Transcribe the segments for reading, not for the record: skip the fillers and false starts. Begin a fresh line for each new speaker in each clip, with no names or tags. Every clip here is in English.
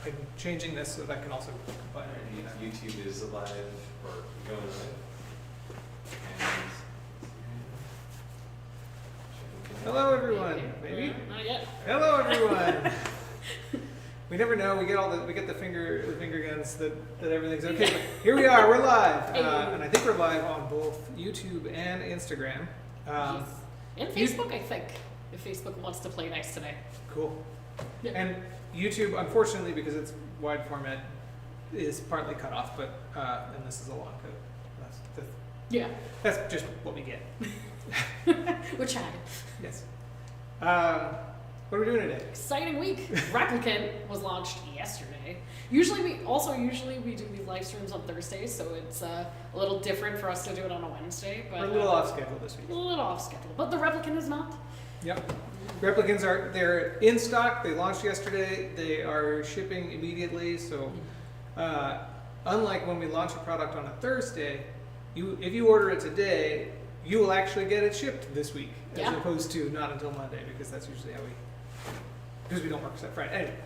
I'm changing this so that I can also combine it.
YouTube is live or going live. And
Hello everyone. Maybe.
Not yet.
Hello everyone. We never know. We get the finger guns that everything's okay. But here we are. We're live, and I think we're live on both YouTube and Instagram.
And Facebook, I think. If Facebook wants to play nice today.
Cool.
Yeah.
And YouTube, unfortunately, because it's wide format, is partly cut off. But and this is a long code. That's just what we get.
We're chatting.
Yes. What are we doing today?
Exciting week. Replicant was launched yesterday. Usually we do these live streams on Thursdays, so it's a little different for us to do it on a Wednesday. But
We're a little off schedule this week.
A little off schedule, but the Replicant is not.
Yep. Replicants they're in stock. They launched yesterday. They are shipping immediately. So, unlike when we launch a product on a Thursday, if you order it today, you will actually get it shipped this week, as opposed to not until Monday, because that's usually how because we don't work except Friday. Anyway,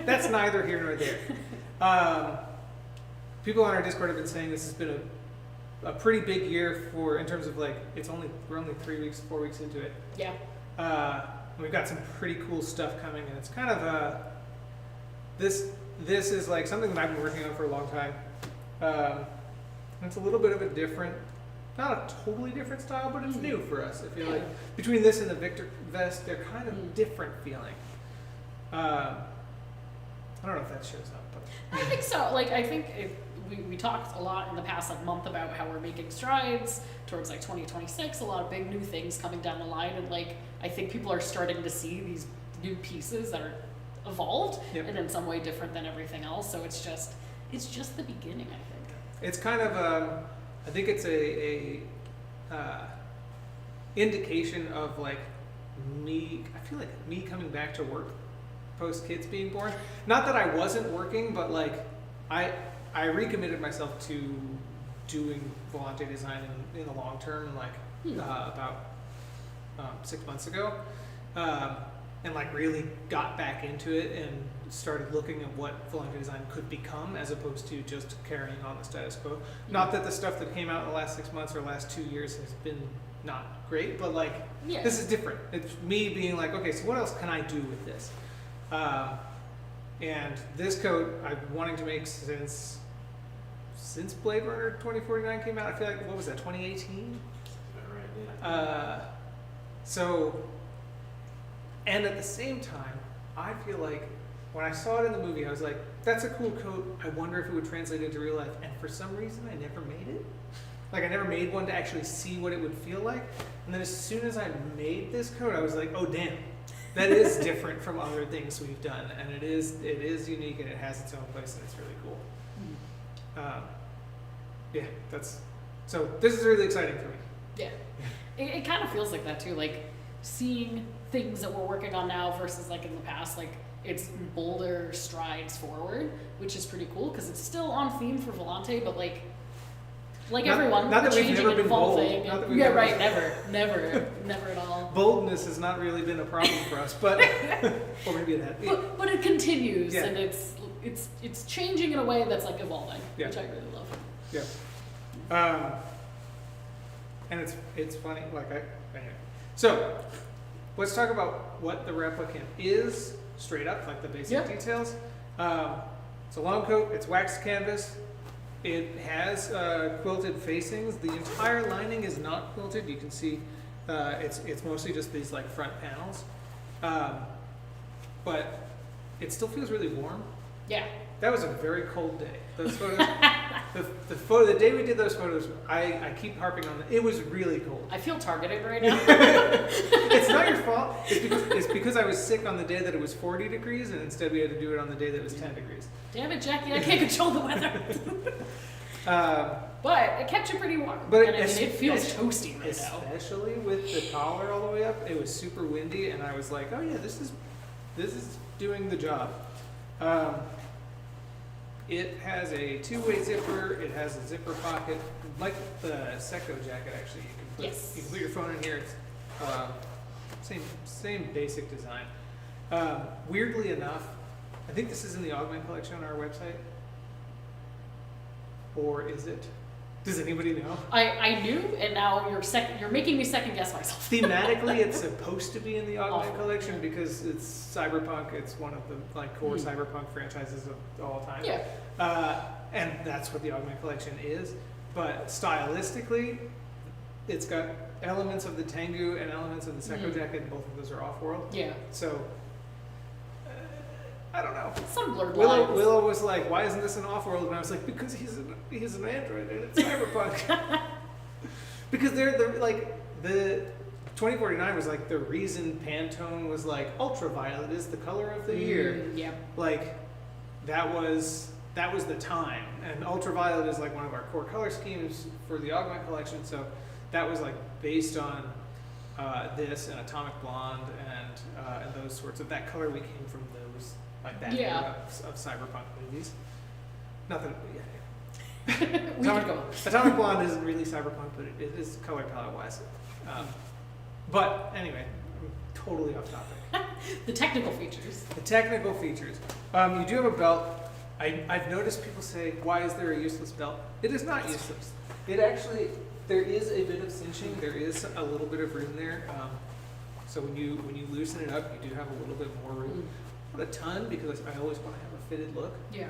that's neither here nor there. People on our Discord have been saying this has been a pretty big year in terms of like we're only 4 weeks into it.
Yeah.
We've got some pretty cool stuff coming, and it's kind of this is like something that I've been working on for a long time. It's a little bit of a different, not a totally different style, but it's new for us. I feel like between this and the Victor vest, they're kind of different feeling. I don't know if that shows up, but
I think so. Like, I think we talked a lot in the past month about how we're making strides towards 2026, a lot of big new things coming down the line, and I think people are starting to see these new pieces that are evolved and in some way different than everything else. So it's just the beginning, I think.
It's kind of I think it's a indication of me. I feel like me coming back to work post kids being born. Not that I wasn't working, but I recommitted myself to doing Volante design in the long term, about 6 months ago, and really got back into it and started looking at what Volante design could become, as opposed to just carrying on the status quo. Not that the stuff that came out in the last 6 months or last 2 years has been not great, but this is different. It's me being okay, so what else can I do with this? And this coat I've been wanting to make since Blade Runner 2049 came out. I feel like, what was that, 2018?
right,
So, and at the same time, I feel like when I saw it in the movie, I was like, that's a cool coat. I wonder if it would translate into real life. And for some reason, I never made it. I never made one to actually see what it would feel like. And then as soon as I made this coat, I was like, oh, damn. That is different from other things we've done. And it is unique, and it has its own place, and it's really cool. So this is really exciting for me.
Yeah. It kind of feels like that too, seeing things that we're working on now versus in the past, it's bolder strides forward, which is pretty cool because it's still on theme for Volante, but everyone,
not that we've
changing
never
and
been bold.
evolving.
Not that we've
Never at all.
Boldness has not really been a problem for us, but or maybe it has.
But it continues, and it's changing in a way that's evolving, which I really love.
Yeah. And it's funny, anyway. So, let's talk about what the Replicant is, straight up, the basic details. It's a long coat, it's waxed canvas, it has quilted facings. The entire lining is not quilted. You can see it's mostly just these front panels. But it still feels really warm. Yeah. That was a very cold day. Those photos, the day we did those photos, I keep harping on it. It was really cold.
I feel targeted right now.
It's not your fault. It's because I was sick on the day that it was 40 degrees, and instead we had to do it on the day that it was 10 degrees.
Damn it, Jackie! I can't control the weather. But it kept you pretty warm.
But
it feels toasty right now.
Especially with the collar all the way up. It was super windy, and I was like, oh yeah, this is doing the job. It has a two-way zipper. It has a zipper pocket, like the Secco jacket. Actually, you can put your phone in here. It's same basic design. Weirdly enough, I think this is in the Augment collection on our website. Or is it? Does anybody know?
I knew, and now you're making me second guess myself.
Thematically, it's supposed to be in the Augment
Awful.
collection because it's cyberpunk. It's one of the like core cyberpunk franchises of all time.
Yeah.
And that's what the Augment collection is. But stylistically, it's got elements of the Tengu and elements of the Sekko jacket, and both of those are off-world.
Yeah.
So, I don't know.
Some blurred lines.
Willow was like, "Why isn't this an off-world?" And I was like, "Because he's an android and it's cyberpunk." Because they're like the 2049 was like the reason Pantone was like ultraviolet is the color of the year.
Yeah.
Like that was the time, and ultraviolet is like one of our core color schemes for the Augment collection. So that was like based on this and Atomic Blonde and those sorts of that color. We came from those like that era of cyberpunk movies. Not that
We could go.
Atomic Blonde isn't really cyberpunk, but it is color palette wise. But anyway, I'm totally off topic.
The technical features.
The technical features. You do have a belt. I've noticed people say, "Why is there a useless belt?" It is not useless. It actually, there is a bit of cinching. There is a little bit of room there. So when you loosen it up, you do have a little bit more room. Not a ton, because I always want to have a fitted look.
Yeah.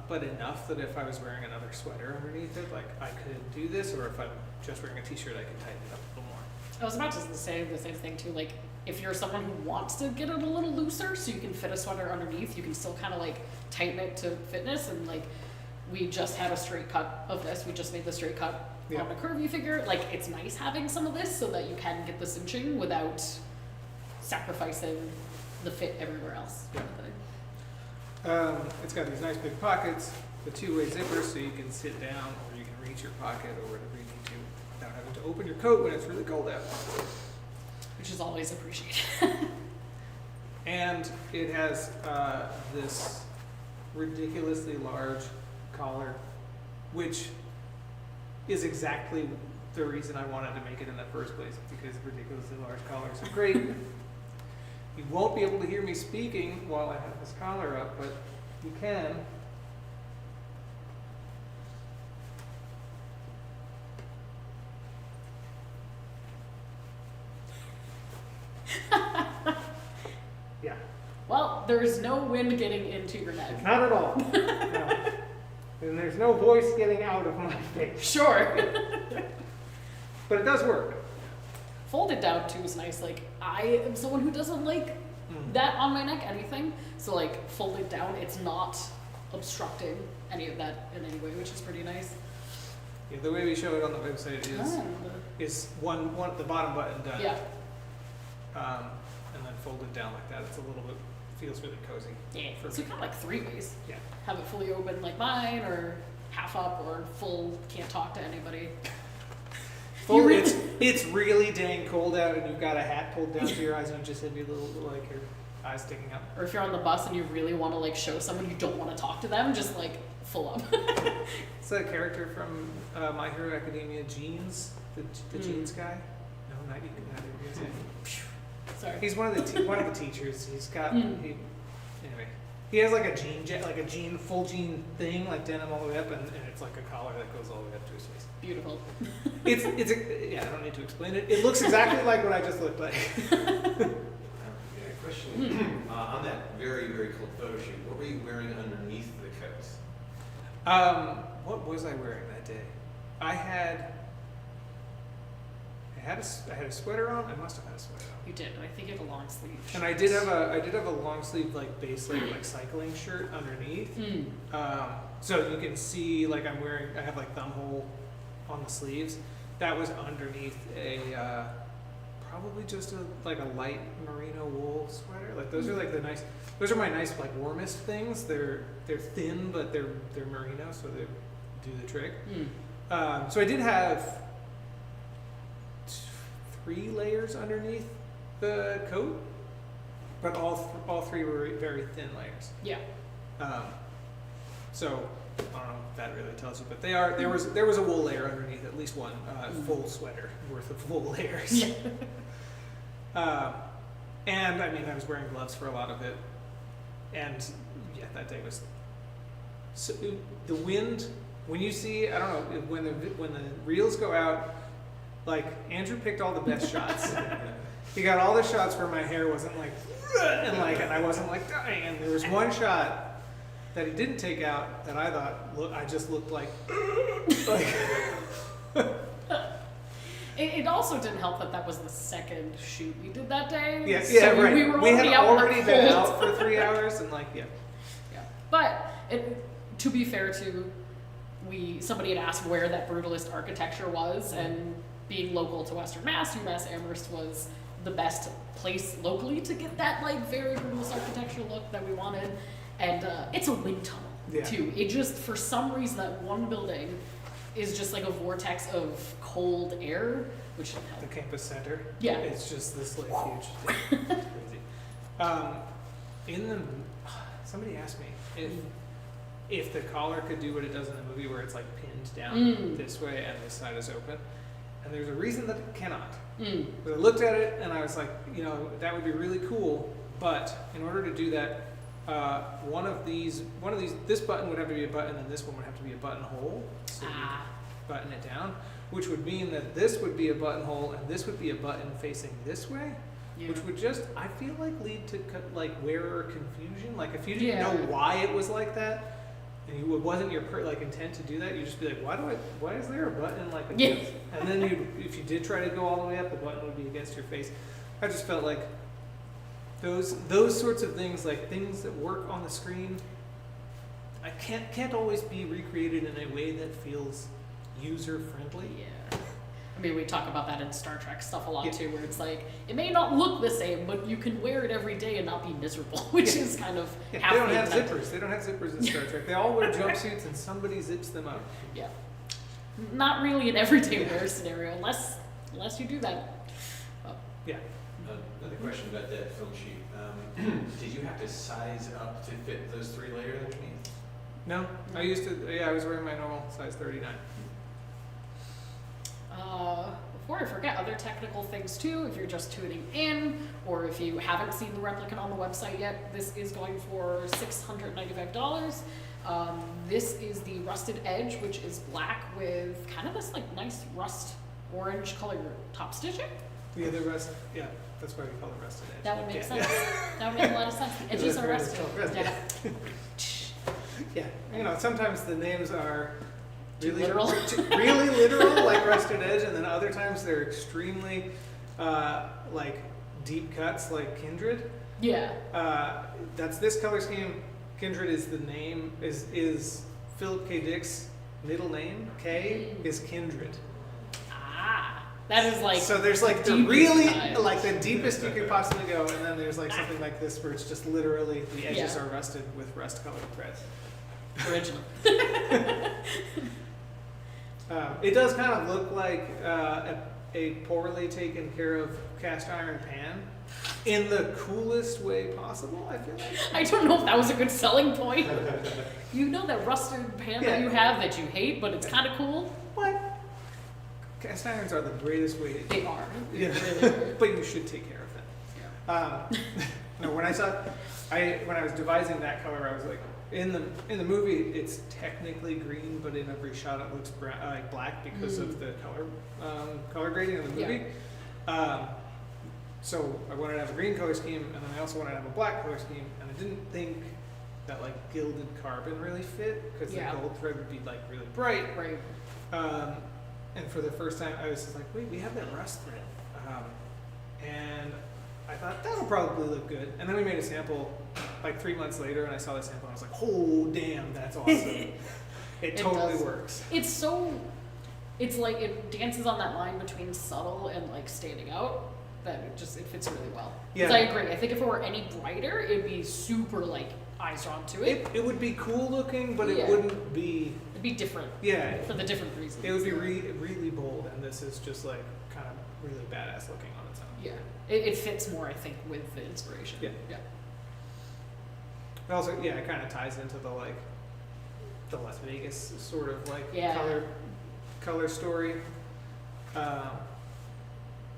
But enough that if I was wearing another sweater underneath it, like I could do this, or if I'm just wearing a t-shirt, I can tighten it up a little more.
I was about to say the same thing too. Like, if you're someone who wants to get it a little looser, so you can fit a sweater underneath, you can still kind of like tighten it to fitness. And like, we just had a straight cut of this. We just made the straight cut on the curvy figure. Like, it's nice having some of this so that you can get the cinching without sacrificing the fit everywhere else.
Yeah. It's got these nice big pockets, the two-way zippers, so you can sit down or you can reach your pocket or whatever you need to without having to open your coat when it's really cold out.
Which is always appreciated.
And it has this ridiculously large collar, which is exactly the reason I wanted to make it in the first place, because ridiculously large collars are great. You won't be able to hear me speaking while I have this collar up, but you can. Yeah.
Well, there's no wind getting into your neck.
Not at all. No. And there's no voice getting out of my face.
Sure.
But it does work.
Folded down too is nice. Like, I am someone who doesn't like that on my neck, anything. So like, folded down, it's not obstructing any of that in any way, which is pretty nice.
Yeah, the way we show it on the website is one the bottom button done.
Yeah.
And then folded down like that. It's a little bit, feels really cozy.
Yeah.
For
So
me.
kind of like 3 ways.
Yeah.
Have it fully open like mine, or half up, or full, can't talk to anybody.
Full, it's really dang cold out, and you've got a hat pulled down to your eyes, and it just hit me a little like your eyes sticking up.
Or if you're on the bus and you really want to like show someone you don't want to talk to them, just like full up.
It's a character from My Hero Academia, Jeans, the Jeans guy. No, not you. Not you.
Sorry.
He's one of the teachers. He's got anyway. He has like a full jean thing, like denim all the way up, and it's like a collar that goes all the way up to his face.
Beautiful.
Yeah, I don't need to explain it. It looks exactly like what I just looked like.
Yeah, question. On that very, very cool photo shoot, what were you wearing underneath the coat?
What was I wearing that day? I had a sweater on. I must have had a sweater on.
You did, and I think you had a long sleeve.
And I did have a long sleeve like base layer like cycling shirt underneath. So you can see like I have like thumb hole on the sleeves. That was underneath a probably just a light merino wool sweater. Like those are like those are my nice like warmest things. They're thin but they're merino, so they do the trick. So I did have 3 layers underneath the coat, but all 3 were very thin layers.
Yeah.
So I don't know if that really tells you, but there was a wool layer underneath, at least one full sweater worth of wool layers.
Yeah.
And I mean I was wearing gloves for a lot of it, and yeah, that day was. So the wind, when you see, I don't know, when the reels go out, like Andrew picked all the best shots. He got all the shots where my hair wasn't like, and I wasn't like dying. And there was one shot that he didn't take out that I thought, I just looked like.
It also didn't help that was the second shoot we did that day.
Yeah,
so
right.
We were
we had already
in the
been
cold.
out for 3 hours, and
Yeah, but to be fair to, somebody had asked where that brutalist architecture was, and being local to Western Mass, UMass Amherst was the best place locally to get that like very brutalist architecture look that we wanted, and it's a wind tunnel too. It just, for some reason, that one building is just like a vortex of cold air, which didn't help.
the campus center.
Yeah.
It's just this like huge thing. It's crazy. Somebody asked me if the collar could do what it does in the movie, where it's like pinned down this way and this side is open, and there's a reason that it cannot. But I looked at it and I was like, that would be really cool, but in order to do that, one of these, this button would have to be a button, and this one would have to be a buttonhole. So you button it down, which would mean that this would be a buttonhole and this would be a button facing this way, which would just, I feel like, lead to like wearer confusion. Like if you didn't know why it was like that, and it wasn't your intent to do that, you'd just be like, why is there a button like this? And then if you did try to go all the way up, the button would be against your face. I just felt like those sorts of things, like things that work on the screen, I can't always be recreated in a way that feels user friendly.
Yeah. I mean, we talk about that in Star Trek stuff a lot too, where it's like, it may not look the same, but you can wear it every day and not be miserable, which is kind of half
They don't
the
have
incentive.
zippers. They don't have zippers in Star Trek. They all wear jumpsuits and somebody zips them up.
Yeah. Not really an everyday wear scenario, unless you do that.
Yeah.
Another question about that film sheet. Did you have to size up to fit those 3 layers underneath?
No, I used to. Yeah, I was wearing my normal size 39.
Before I forget, other technical things too, if you're just tuning in, or if you haven't seen the Replicant on the website yet, this is going for $695. This is the Rusted Edge, which is black with kind of this like nice rust orange color top stitching.
Yeah, the rust. Yeah, that's why we call it rusted edge.
That would make sense. That would make a lot of sense. The edges are rusted.
Yeah, sometimes the names are really
literal.
really literal, like rusted edge, and then other times they're extremely like deep cuts, like Kindred.
Yeah.
That's this color scheme. Kindred is the name, is Philip K. Dick's middle name. K is Kindred.
That is like,
so there's like the
deepest
really
cut.
like the deepest you could possibly go, and then there's like something like this where it's just literally the edges are rusted with rust colored thread.
original.
It does kind of look like a poorly taken care of cast iron pan in the coolest way possible, I feel like.
I don't know if that was a good selling point. You know that rusted pan that you have that you hate, but it's kind of cool?
What? Cast irons are the greatest way to.
They are.
Yeah.
Really are.
But you should take care of them. No, when I was devising that color, I was like, in the movie it's technically green, but in every shot it looks black because of the color grading of the movie. So I wanted to have a green color scheme, and then I also wanted to have a black color scheme, and I didn't think that like gilded carbon really fit because the gold thread would be like really bright.
Right.
And for the first time, I was just like, wait, we have that rust thread. And I thought, that'll probably look good. And then we made a sample like 3 months later, and I saw the sample, and I was like, oh, damn, that's awesome. It totally works.
It's like it dances on that line between subtle and like standing out, that it fits really well. Because I agree. I think if it were any brighter, it'd be super like eyes drawn to it.
It would be cool looking, but it wouldn't be.
It'd be different.
Yeah.
For the different reasons.
It would be really bold, and this is just like kind of really badass looking on its own.
Yeah. It fits more, I think, with the inspiration.
Yeah.
Yeah.
But also, it kind of ties into the like the Las Vegas sort of like color story.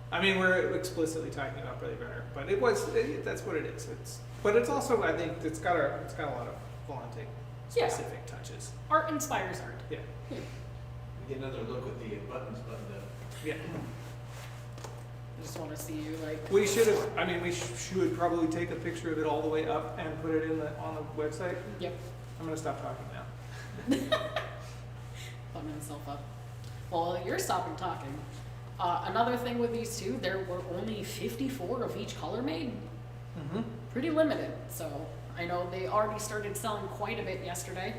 I mean, we're explicitly talking about Billy Brenner, but that's what it is. But it's also, I think, it's got a lot of Volante
Yeah.
specific touches.
Art inspires art.
Yeah.
Yeah.
We get another look with the buttons buttoned up.
Yeah.
I just want to see you like.
We should have, I mean, we should probably take a picture of it all the way up and put it on the website.
Yep.
I'm gonna stop talking now.
Button himself up. Well, you're stopping talking. Another thing with these two, there were only 54 of each color made.
Mm-hmm.
Pretty limited. So I know they already started selling quite a bit yesterday.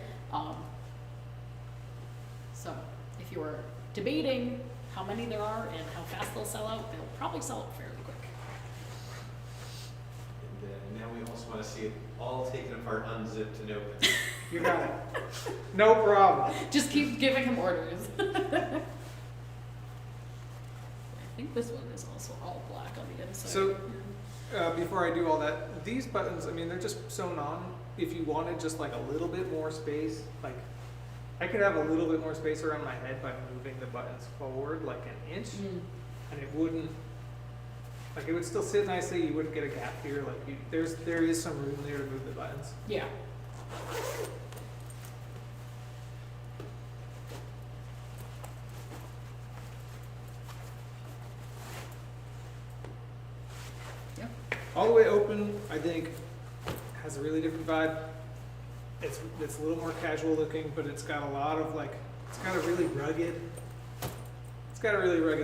So if you were debating how many there are and how fast they'll sell out, they'll probably sell out fairly quick.
And now we also want to see it all taken apart, unzipped, and open.
You got it. No problem.
Just keep giving him orders. I think this one is also all black on the inside.
So, before I do all that, these buttons, I mean, they're just sewn on. If you wanted just like a little bit more space, like I could have a little bit more space around my head by moving the buttons forward like an inch, and it wouldn't, like it would still sit nicely. You wouldn't get a gap here. Like there is some room there to move the buttons.
Yeah. Yep.
All the way open, I think, has a really different vibe. It's a little more casual looking, but it's got a lot of like, it's got a really rugged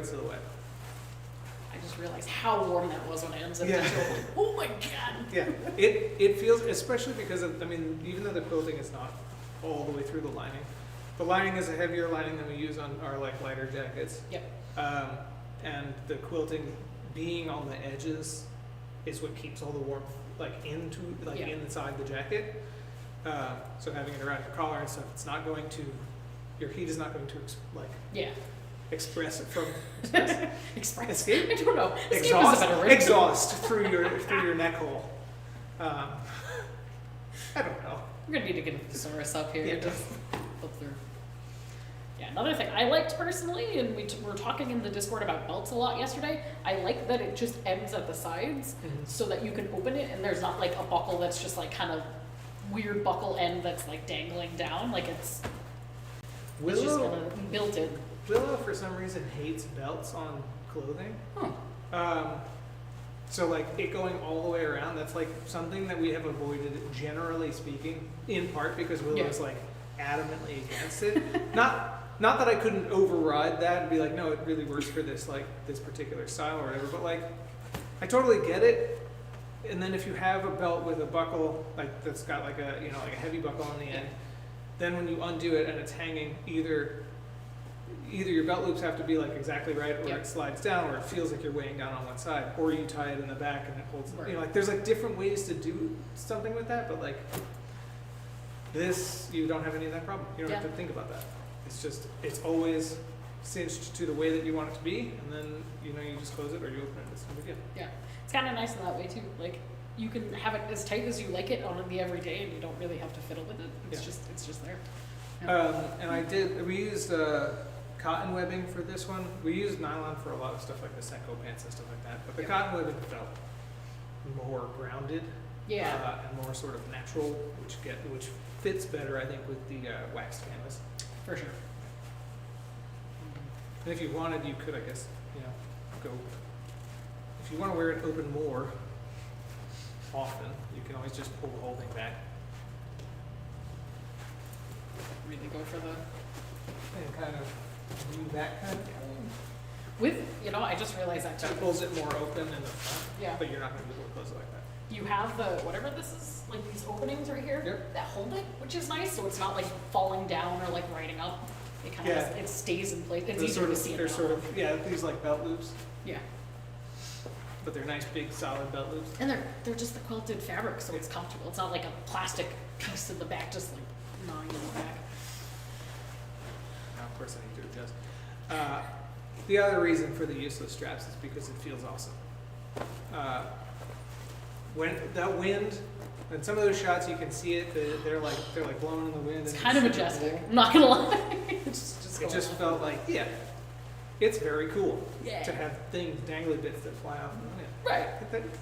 silhouette.
I just realized how warm that was when I unzipped
Yeah.
it. Oh my god.
Yeah, it feels, especially because of, I mean, even though the quilting is not all the way through the lining is a heavier lining than we use on our like lighter jackets.
Yep.
And the quilting being on the edges is what keeps all the warmth like
Yeah.
inside the jacket. So having it around your collar and stuff, it's not going to, your heat is not going to
Yeah.
express it from
Express.
escape.
I don't know. Escape is a better word.
Exhaust through your neck hole. I don't know.
We're gonna need to get a thesaurus up here.
Yeah.
Just flip through. Yeah, another thing I liked personally, and we were talking in the Discord about belts a lot yesterday. I like that it just ends at the sides, so that you can open it, and there's not like a buckle that's just like kind of weird buckle end that's like dangling down. Like it's just kind of built in.
Willow, for some reason, hates belts on clothing.
Huh.
So like it going all the way around, that's like something that we have avoided, generally speaking, in part because Willow's like adamantly against it. Not that I couldn't override that and be like, no, it really works for this particular style or whatever, but like I totally get it. And then if you have a belt with a buckle like that's got like a like a heavy buckle on the end, then when you undo it and it's hanging, either your belt loops have to be like exactly right, or it slides down, or it feels like you're weighing down on one side, or you tie it in the back and it holds.
Right.
Like there's like different ways to do something with that, but like this, you don't have any of that problem. You don't have to think about that. It's always cinched to the way that you want it to be, and then you just close it or you open it. It's no big deal.
Yeah, it's kind of nice in that way too. Like you can have it as tight as you like it on the everyday, and you don't really have to fiddle with it. It's just there.
And we used cotton webbing for this one. We used nylon for a lot of stuff like the Senko pants and stuff like that, but the cotton webbing felt more grounded, and more sort of natural, which fits better, I think, with the waxed canvas.
For sure.
And if you wanted, you could, I guess, go. If you want to wear it open more often, you can always just pull the whole thing back.
Really go for the.
And kind of do that kind of thing.
With, I just realized that too.
That pulls it more open in the front,
Yeah.
but you're not going to be able to close it like that.
You have the, whatever this is, like these openings right here that hold it, which is nice, so it's not like falling down or like riding up. It kind of it stays in place. It's easier to see it now.
These like belt loops,
Yeah.
but they're nice big solid belt loops.
And they're just the quilted fabric, so it's comfortable. It's not like a plastic piece in the back just like gnawing in the back.
Now, of course, I need to adjust. The other reason for the useless straps is because it feels awesome. When that wind, in some of those shots you can see it, they're like blowing in the wind.
It's
and
kind of
super
majestic.
cool.
I'm not gonna lie. It's just
It just felt like, it's very cool
Yeah.
to have things, dangly bits that fly off.
Right.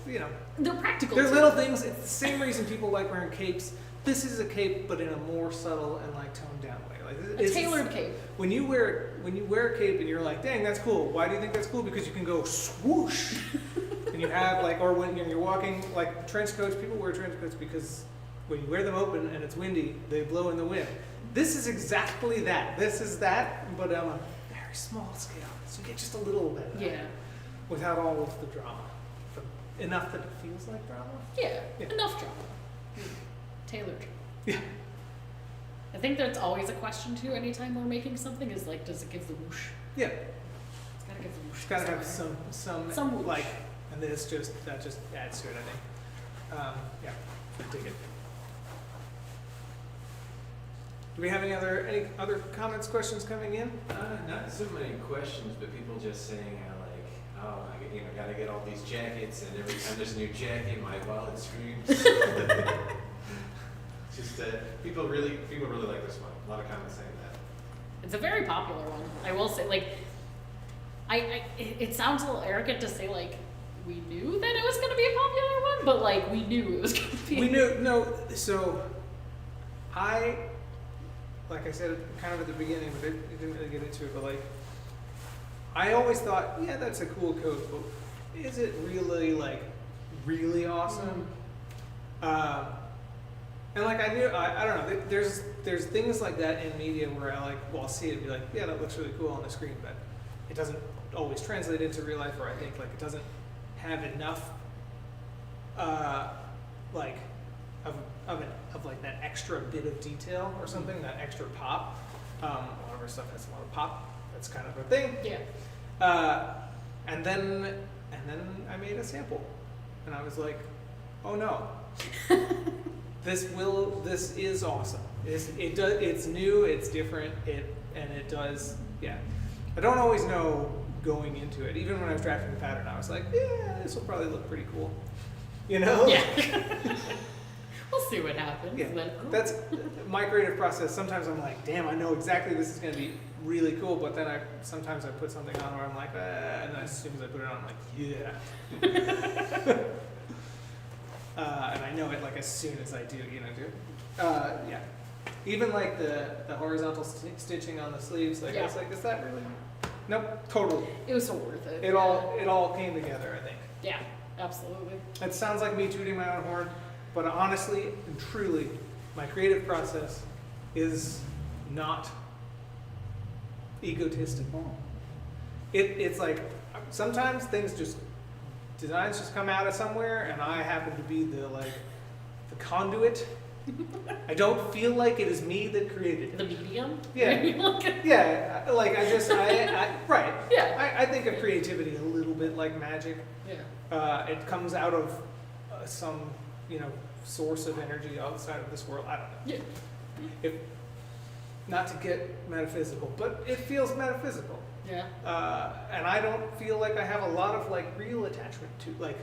You know,
They're practical.
they're
too.
little things. It's the same reason people like wearing capes. This is a cape, but in a more subtle and like toned down way. Like
A tailored cape.
When you wear a cape and you're like, dang, that's cool. Why do you think that's cool? Because you can go swoosh, and you have like, or when you're walking like trench coats. People wear trench coats because when you wear them open and it's windy, they blow in the wind. This is exactly that. This is that, but on a very small scale. So you get just a little bit of that
Yeah.
without all of the drama. But enough that it feels like drama.
Yeah.
Yeah.
Enough drama. Tailored.
Yeah.
I think that's always a question too. Anytime we're making something, is like, does it give the whoosh?
Yeah.
It's gotta give the whoosh.
It's gotta have
somewhere.
some
whoosh.
like, and that just adds to it, I think. Yeah, I dig it. Do we have any other comments, questions coming in?
Not so many questions, but people just saying how like, oh, gotta get all these jackets, and every time there's a new jacket, my wallet screams. Just people really like this one. A lot of comments saying that.
It's a very popular one. I will say, like, it sounds a little arrogant to say like we knew that it was going to be a popular one, but like we knew it was going to be.
We knew, no, so like I said kind of at the beginning, but I didn't really get into it, but like, I always thought, yeah, that's a cool coat, but is it really like, really awesome? And like I don't know, there's things like that in media where I'll see it and be like, yeah, that looks really cool on the screen, but it doesn't always translate into real life, or I think like it doesn't have enough like of like that extra bit of detail or something, that extra pop. A lot of our stuff has a lot of pop. That's kind of a thing.
Yeah.
And then I made a sample, and I was like, oh no. This is awesome. It's new, it's different, it does, yeah. I don't always know going into it. Even when I was drafting the pattern, I was like, yeah, this will probably look pretty cool. You know?
Yeah. We'll see what happens.
Yeah.
Then,
That's my creative process. Sometimes I'm like, damn, I know exactly this is going to be really cool, but then sometimes I put something on where I'm like, and then as soon as I put it on, I'm like, yeah. And I know it like as soon as I do, yeah. Even like the horizontal stitching on the sleeves, like I was like, is that really? Nope, totally.
it was so worth it.
It all came together, I think.
Yeah, absolutely.
That sounds like me tooting my own horn, but honestly and truly, my creative process is not egotistical. It's like sometimes designs just come out of somewhere, and I happen to be the conduit. I don't feel like it is me that created it.
The medium.
Yeah. Yeah, like I right.
Yeah.
I think of creativity a little bit like magic.
Yeah.
It comes out of some, source of energy outside of this world. I don't know.
Yeah.
Not to get metaphysical, but it feels metaphysical.
Yeah.
And I don't feel like I have a lot of real attachment to,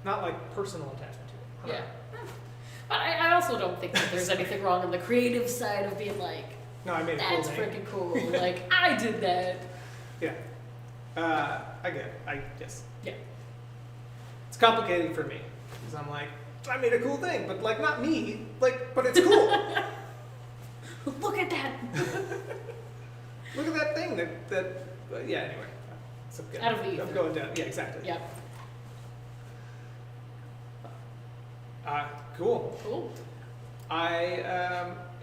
not personal attachment to it.
Yeah. But I also don't think that there's anything wrong on the creative side of being like,
No, I made a cool
that's
thing.
freaking cool. Like, I did that.
Yeah. I get it. Yes.
Yeah.
It's complicated for me because I'm like, I made a cool thing, but not me. But it's cool.
Look at that.
Look at that thing yeah, anyway. So
Out of the ether.
I'm going down. Yeah, exactly.
Yep.
Cool.
Cool.
I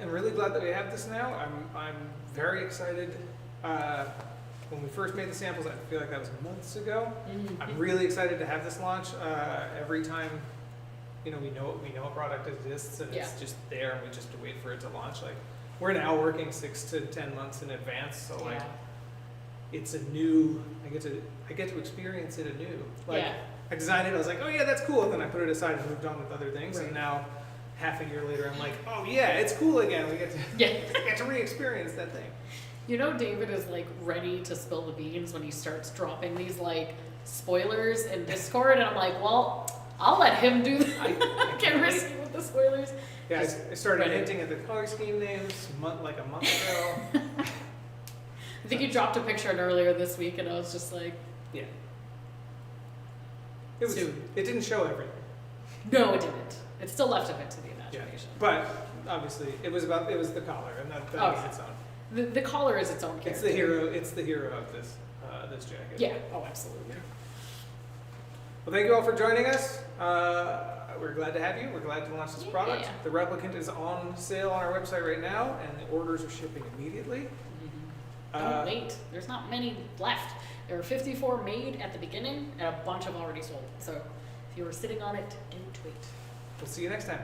am really glad that we have this now. I'm very excited. When we first made the samples, I feel like that was months ago.
Mm-hmm.
I'm really excited to have this launch. Every time, we know a product exists and it's just there, and we just have to wait for it to launch. We're now working 6 to 10 months in advance, so
Yeah.
it's a new. I get to experience it anew.
Yeah.
I designed it. I was like, oh yeah, that's cool. And then I put it aside and moved on with other things.
Right.
And now, half a year later, I'm like, oh yeah, it's cool again. We get to get to re-experience that thing.
David is ready to spill the beans when he starts dropping these spoilers in Discord, and I'm like, well, I'll let him do that. I can't risky with the spoilers.
Yeah,
Just
I started
ready.
hinting at the color scheme names a month ago.
I think you dropped a picture in earlier this week, and I was just like,
Yeah. It was.
Soon.
It didn't show everything.
no, it didn't. It still left a bit to the
Yeah.
imagination.
But obviously, it was the collar, and that
Oh,
was
yeah.
its own.
The collar is its own character.
It's the hero. It's the hero of this this jacket.
Yeah. Oh, absolutely.
Well, thank you all for joining us. We're glad to have you. We're glad to launch this product.
Yeah.
The Replicant is on sale on our website right now, and the orders are shipping immediately.
Don't wait. There's not many left. There were 54 made at the beginning, and a bunch have already sold. So if you were sitting on it, don't wait.
We'll see you next time.